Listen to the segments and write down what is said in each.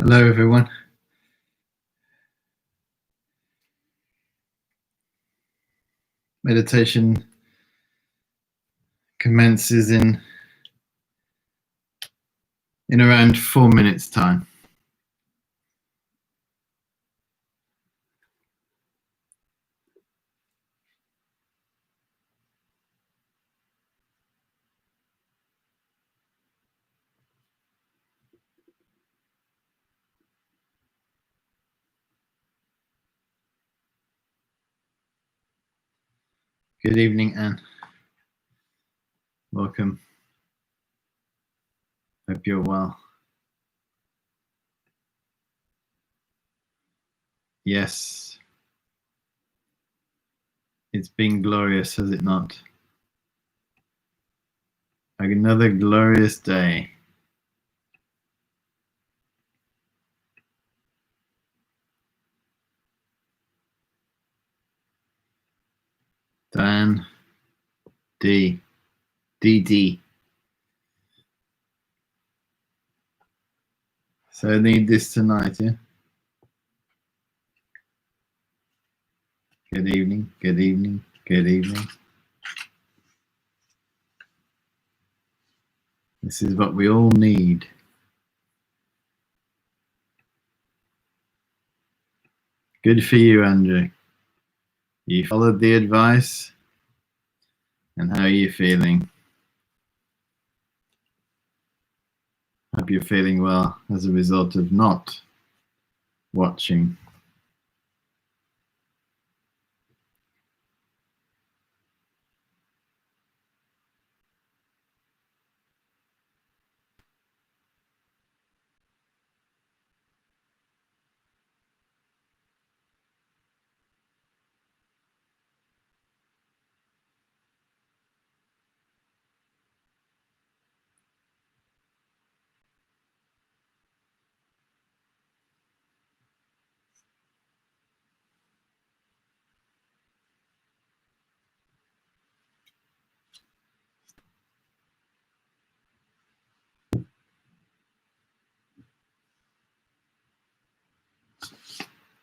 Hello, everyone. Meditation commences in around 4 minutes' time. Good evening, Anne. Welcome. Hope you're well. Yes. It's been glorious, has it not? Like another glorious day. Dan, DD. So I need this tonight, yeah? Good evening, good evening, good evening. This is what we all need. Good for you, Andrew. You followed the advice, and how are you feeling? Hope you're feeling well as a result of not watching.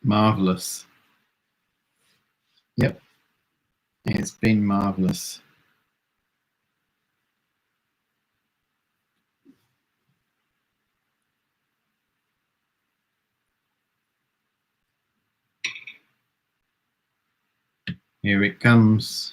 Marvelous. Yep, it's been marvelous. Here it comes.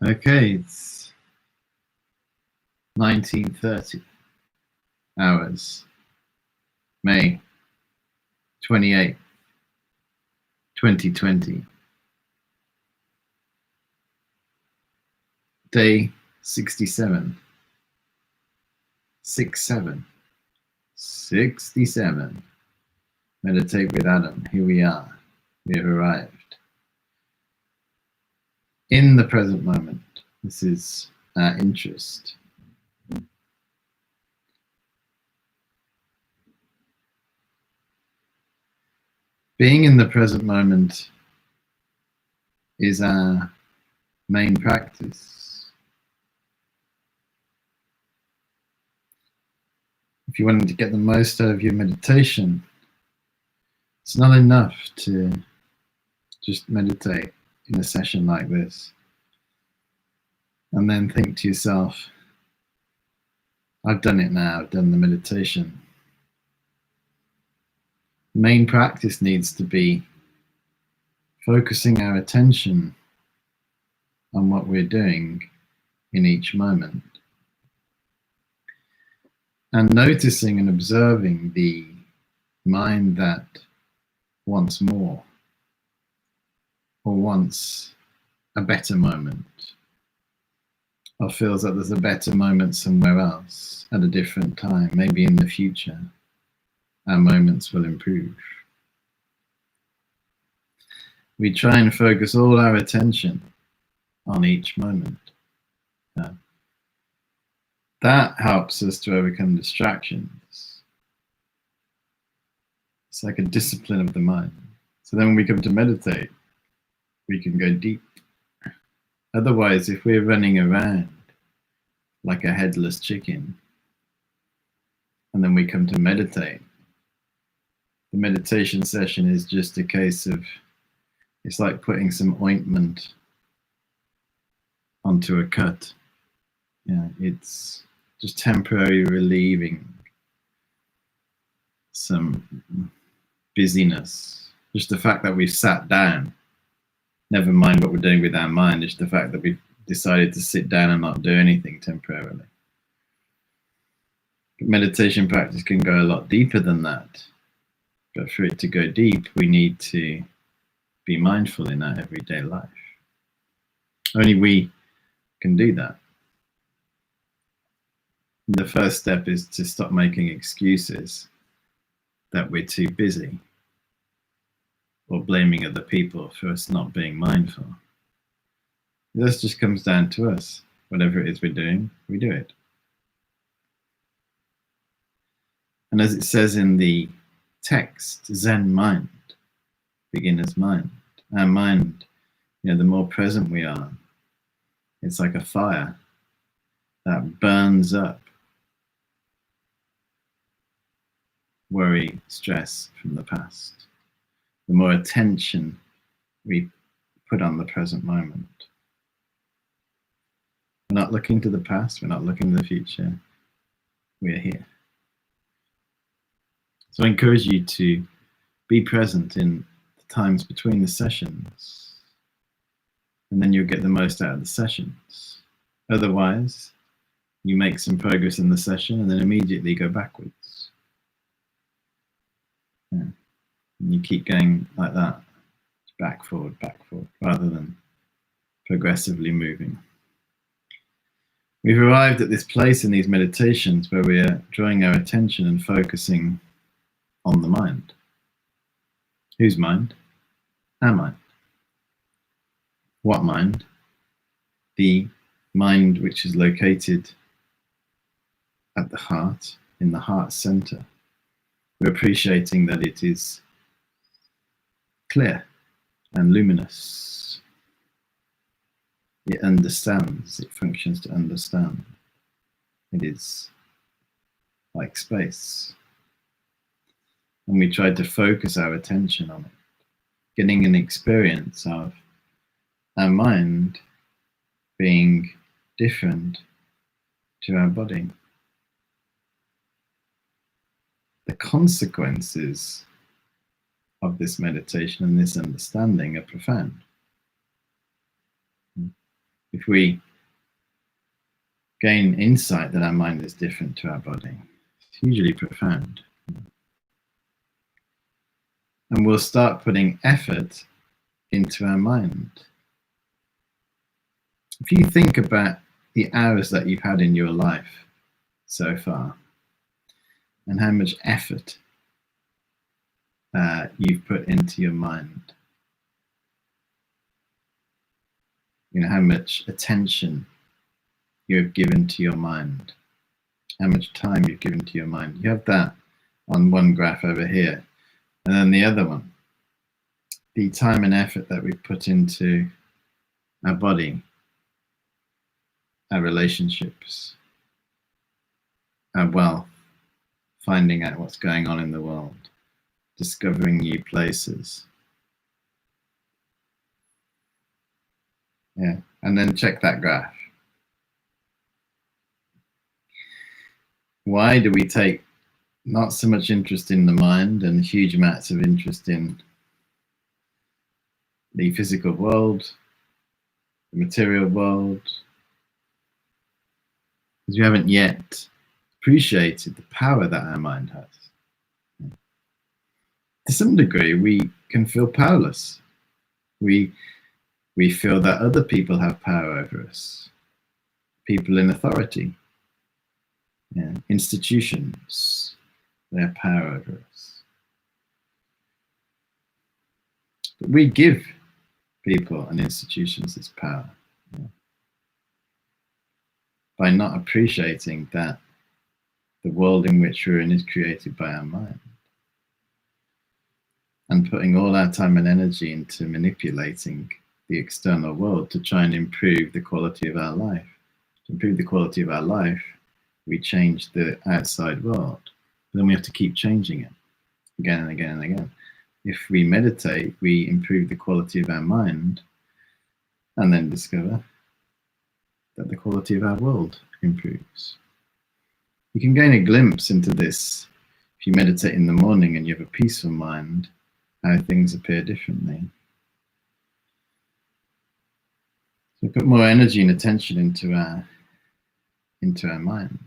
Okay, it's 19:30 hours, May 28th, 2020. Day 67. 67. 67. Meditate with Adam. Here we are. We have arrived. In the present moment. This is our interest. Being in the present moment is our main practice. If you want to get the most out of your meditation, it's not enough to just meditate in a session like this and then think to yourself, I've done it now, I've done the meditation. Main practice needs to be focusing our attention on what we're doing in each moment and noticing and observing the mind that wants more, or wants a better moment, or feels that there's a better moment somewhere else at a different time, maybe in the future, our moments will improve. We try and focus all our attention on each moment. That helps us to overcome distractions. It's like a discipline of the mind. So then when we come to meditate, we can go deep. Otherwise, if we're running around like a headless chicken, and then we come to meditate, the meditation session is just a case of, it's like putting some ointment onto a cut. Yeah, it's just temporarily relieving some busyness. Just the fact that we've sat down, never mind what we're doing with our mind, just the fact that we've decided to sit down and not do anything temporarily. But meditation practice can go a lot deeper than that. But for it to go deep, we need to be mindful in our everyday life. Only we can do that. The first step is to stop making excuses that we're too busy, or blaming other people for us not being mindful. This just comes down to us. Whatever it is we're doing, we do it. And as it says in the text, Zen mind, beginner's mind. Our mind, the more present we are, it's like a fire that burns up worry, stress from the past. The more attention we put on the present moment. We're not looking to the past, we're not looking to the future, we're here. So I encourage you to be present in the times between the sessions, and then you'll get the most out of the sessions. Otherwise, you make some progress in the session and then immediately go backwards. And you keep going like that, back, forward, rather than progressively moving. We've arrived at this place in these meditations where we are drawing our attention and focusing on the mind. Whose mind? Our mind. What mind? The mind which is located at the heart, in the heart center. We're appreciating that it is clear and luminous. It understands, it functions to understand. It is like space. And we tried to focus our attention on it, getting an experience of our mind being different to our body. The consequences of this meditation and this understanding are profound. If we gain insight that our mind is different to our body, it's hugely profound. And we'll start putting effort into our mind. If you think about the hours that you've had in your life so far, and how much effort you've put into your mind, how much attention you have given to your mind, how much time you've given to your mind. You have that on one graph over here. And then the other one, the time and effort that we put into our body, our relationships, our wealth, finding out what's going on in the world, discovering new places. Yeah, and then check that graph. Why do we take not so much interest in the mind and huge amounts of interest in the physical world, the material world? Because we haven't yet appreciated the power that our mind has. To some degree, we can feel powerless. We We feel that other people have power over us, people in authority, institutions, they have power over us. But we give people and institutions this power by not appreciating that the world in which we're in is created by our mind, and putting all our time and energy into manipulating the external world to try and improve the quality of our life. To improve the quality of our life, we change the outside world, but then we have to keep changing it again and again and again. If we meditate, we improve the quality of our mind, and then discover that the quality of our world improves. You can gain a glimpse into this if you meditate in the morning and you have a peaceful mind, how things appear differently. So put more energy and attention into our mind.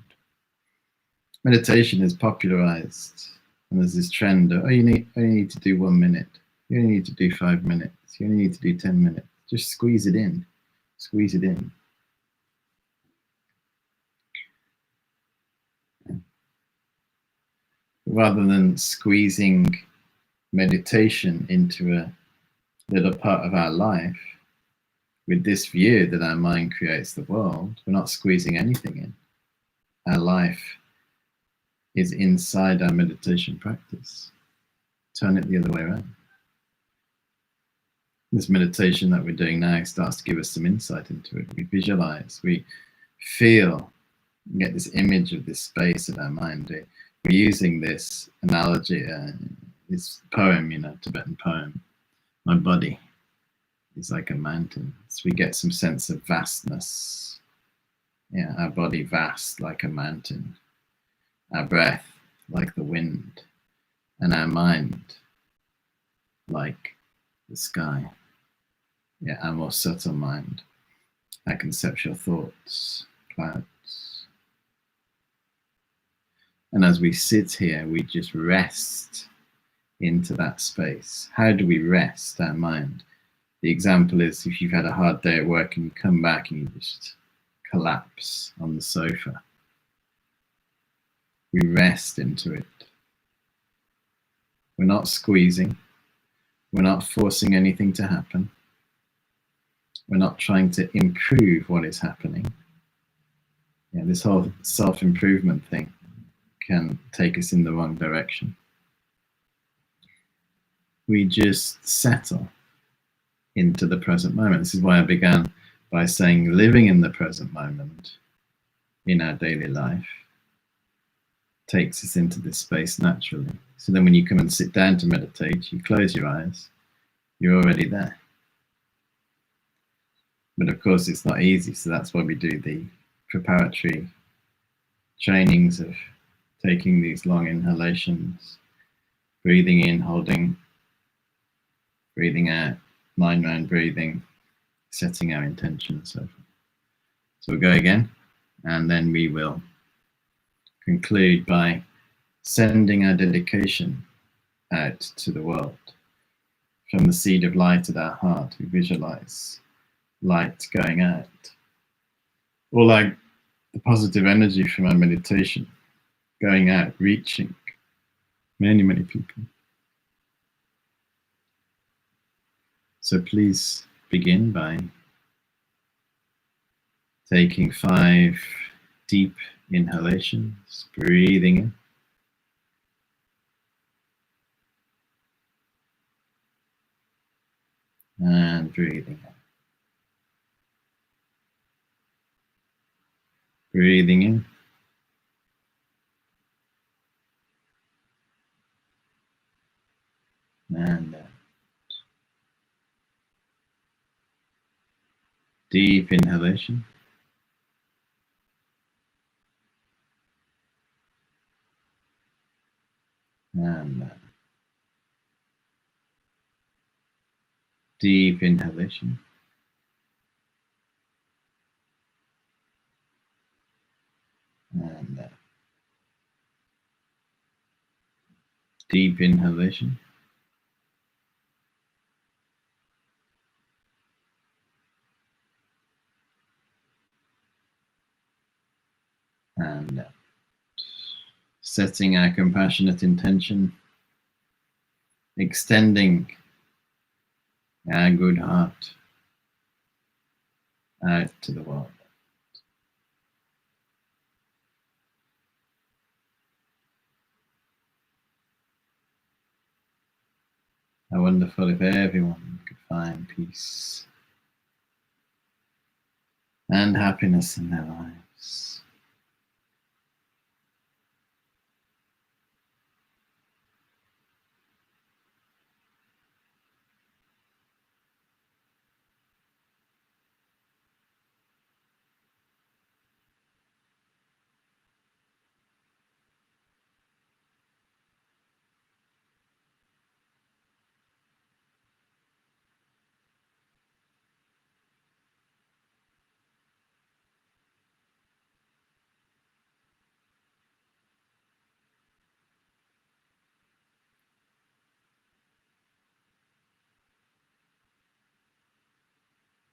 Meditation is popularized, and there's this trend of, you only need to do 1 minute. You only need to do 5 minutes. You only need to do 10 minutes. Just squeeze it in. Squeeze it in. Rather than squeezing meditation into a little part of our life, with this view that our mind creates the world, we're not squeezing anything in. Our life is inside our meditation practice. Turn it the other way around. This meditation that we're doing now starts to give us some insight into it. We visualize, we feel, we get this image of this space in our mind. We're using this analogy, this poem, Tibetan poem. My body is like a mountain. So we get some sense of vastness. Yeah, our body vast like a mountain. Our breath like the wind. And our mind like the sky. Yeah, our more subtle mind. Our conceptual thoughts, clouds. And as we sit here, we just rest into that space. How do we rest our mind? The example is if you've had a hard day at work and you come back and you just collapse on the sofa. We rest into it. We're not squeezing. We're not forcing anything to happen. We're not trying to improve what is happening. Yeah, this whole self-improvement thing can take us in the wrong direction. We just settle into the present moment. This is why I began by saying living in the present moment in our daily life takes us into this space naturally. So then when you come and sit down to meditate, you close your eyes, you're already there. But of course it's not easy, so that's why we do the preparatory trainings of taking these long inhalations, breathing in, holding, breathing out, mind round breathing, setting our intention and so forth. So we'll go again, and then we will conclude by sending our dedication out to the world. From the seed of light at our heart, we visualize light going out. Or like the positive energy from our meditation going out, reaching many, many people. So please begin by taking 5 deep inhalations, breathing in. And breathing out. Breathing in. And out. Deep inhalation. And out. Deep inhalation. And out. Deep inhalation. and out. Setting our compassionate intention, extending our good heart out to the world. How wonderful if everyone could find peace and happiness in their lives.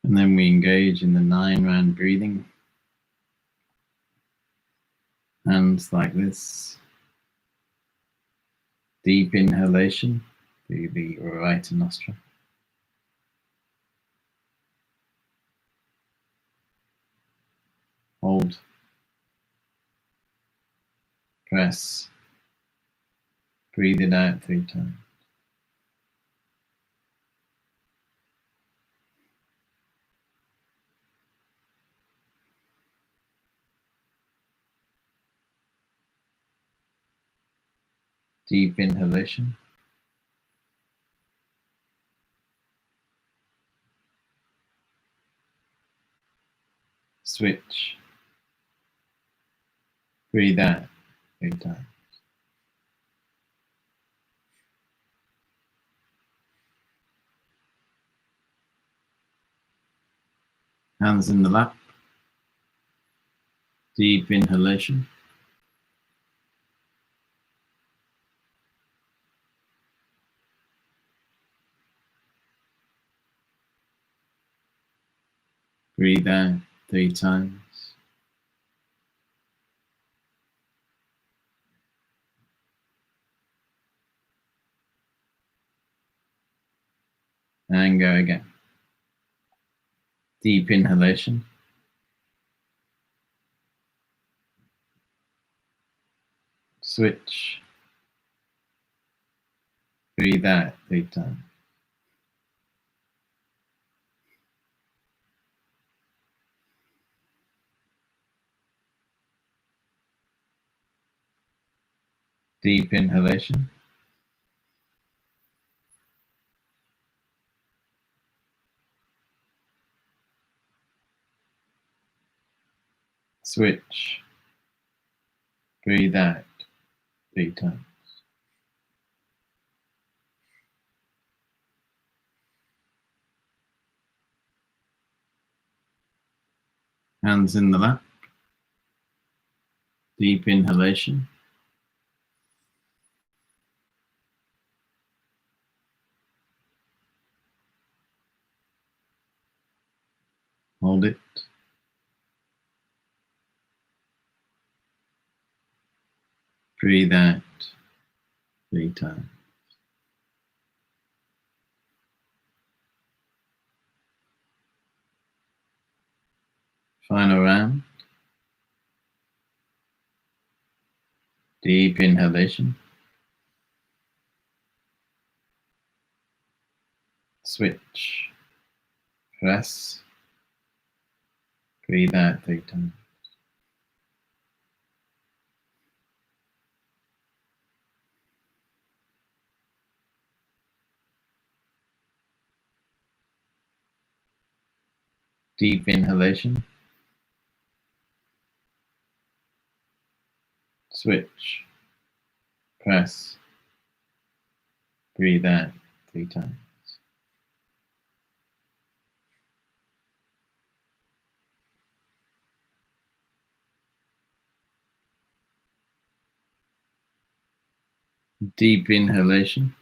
And then we engage in the 9-round breathing. Hands like this. Deep inhalation through the right nostril. Hold. Press. Breathe it out 3 times. Deep inhalation. Switch. Breathe out 3 times. Hands in the lap. Deep inhalation. Breathe out 3 times. And go again. Deep inhalation. Switch. Breathe out 3 times. Deep inhalation. Switch. Breathe out 3 times. Hands in the lap. Deep inhalation. Hold it. Breathe out 3 times. Final round. Deep inhalation. Switch. Press. Breathe out 3 times. Deep inhalation. Switch. Press. Breathe out 3 times. Deep inhalation.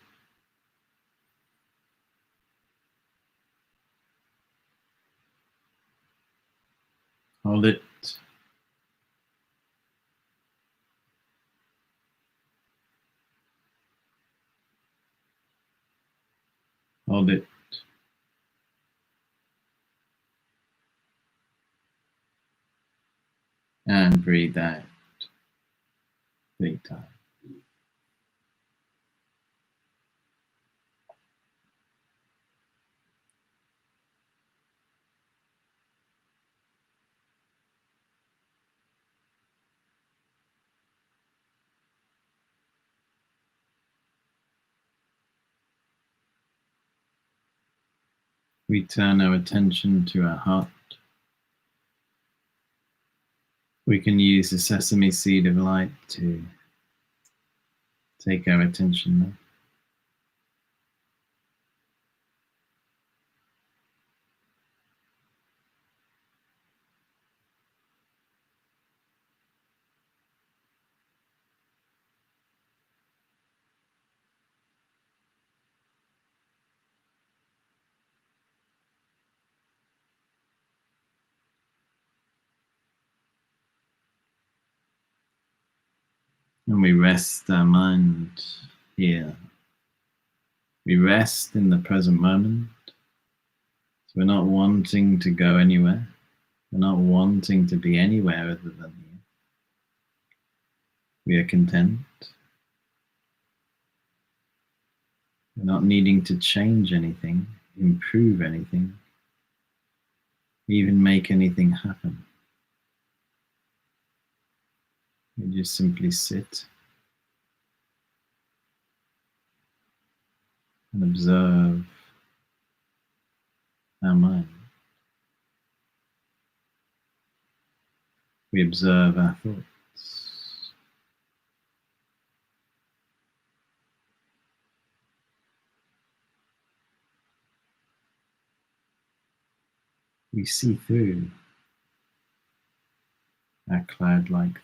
Hold it. Hold it. And breathe out 3 times. We turn our attention to our heart. We can use the sesame seed of light to take our attention there. And we rest our mind here. We rest in the present moment. So we're not wanting to go anywhere. We're not wanting to be anywhere other than here. We are content. We're not needing to change anything, improve anything, even make anything happen. We just simply sit and observe our mind. We observe our thoughts. We see through our cloud-like thoughts.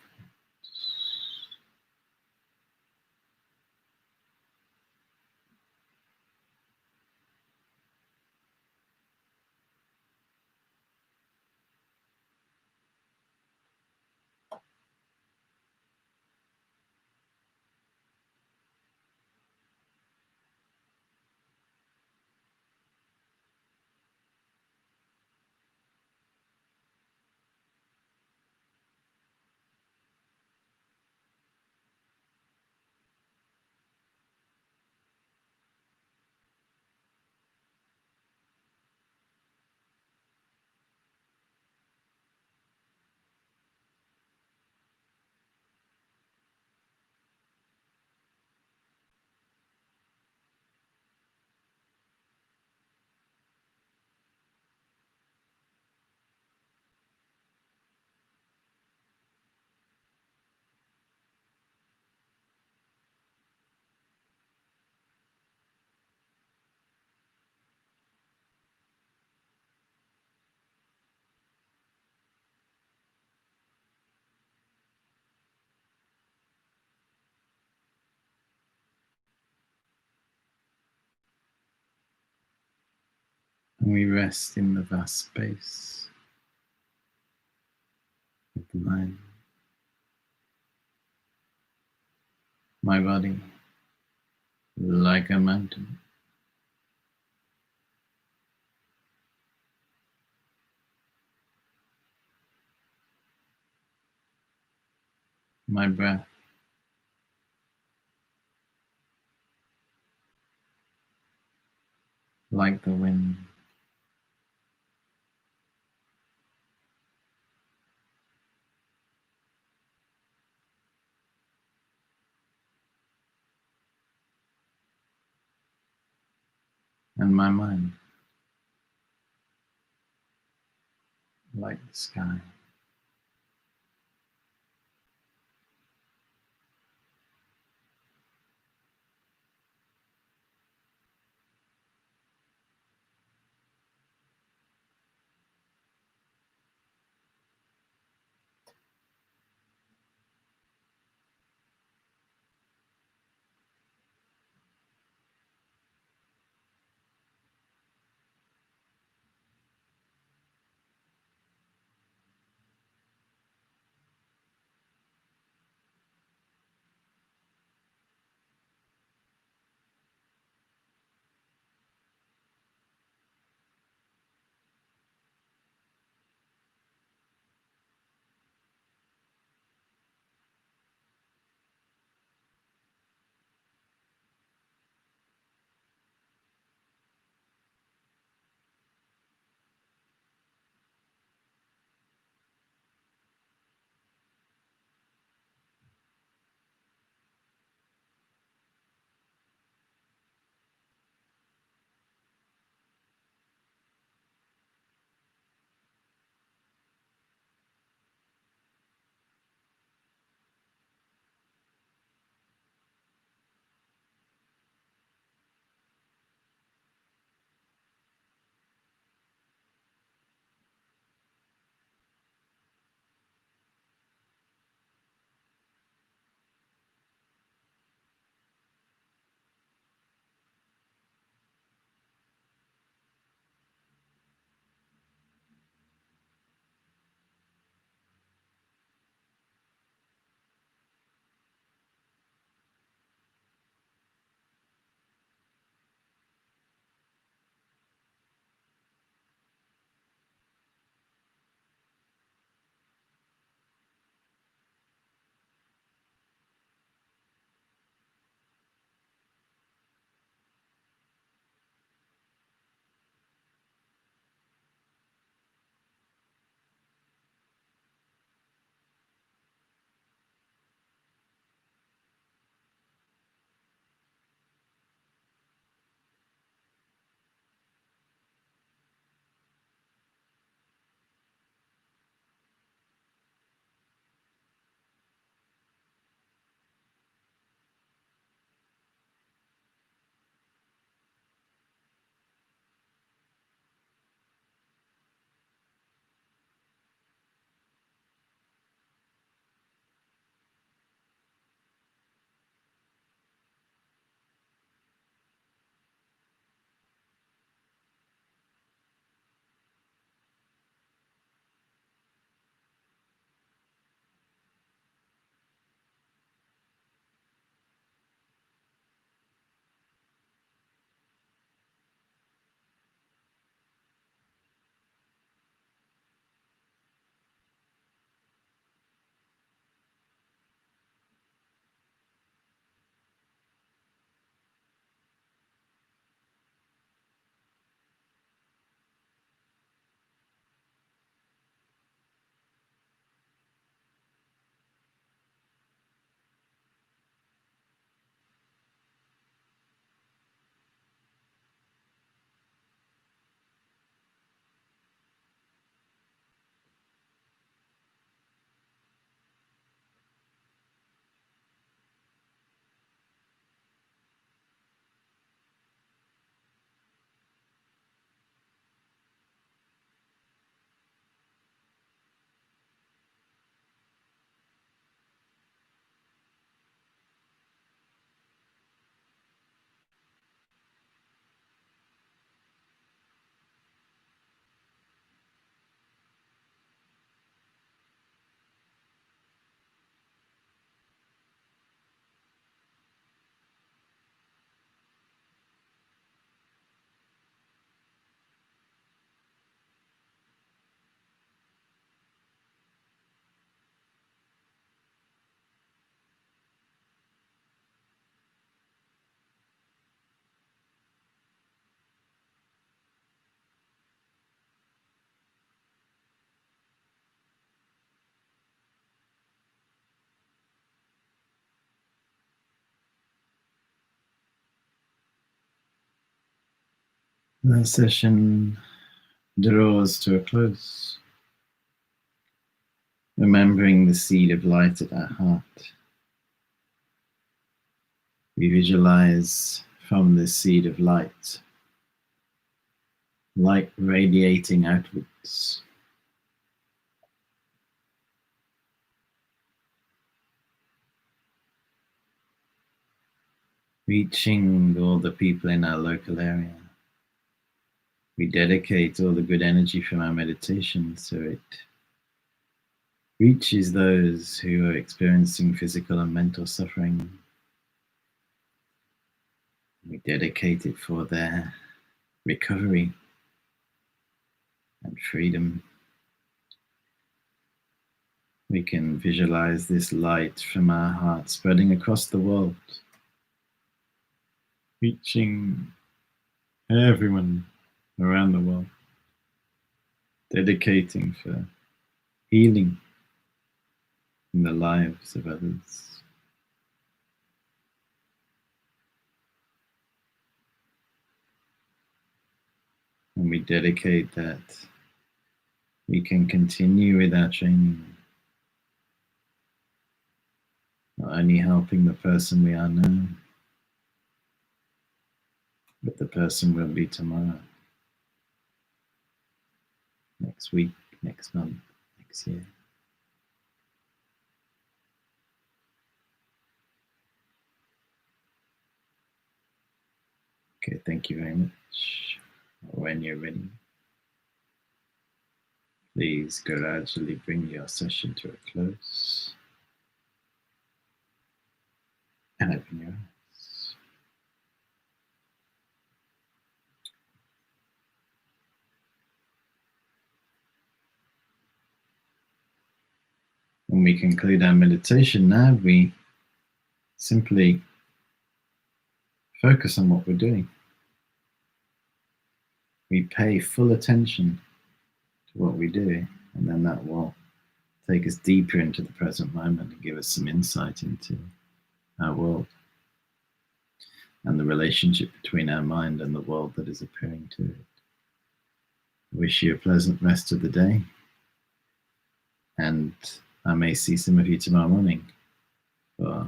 And we rest in the vast space of the mind. My body, like a mountain. My breath, like the wind. And my mind, like the sky. The session draws to a close, remembering the seed of light at our heart. We visualize from this seed of light radiating outwards, reaching all the people in our local area. We dedicate all the good energy from our meditation so it reaches those who are experiencing physical and mental suffering. We dedicate it for their recovery and freedom. We can visualize this light from our heart spreading across the world, reaching everyone around the world, dedicating for healing in the lives of others. And we dedicate that we can continue with our training, not only helping the person we are now, but the person we'll be tomorrow, next week, next month, next year. Okay, thank you very much. When you're ready, please gradually bring your session to a close and open your eyes. When we conclude our meditation now, we simply focus on what we're doing. We pay full attention to what we do, and then that will take us deeper into the present moment and give us some insight into our world and the relationship between our mind and the world that is appearing to it. I wish you a pleasant rest of the day, and I may see some of you tomorrow morning for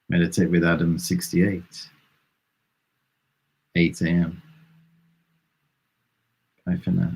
Meditate with Adam 68, 8 a.m. Bye for now.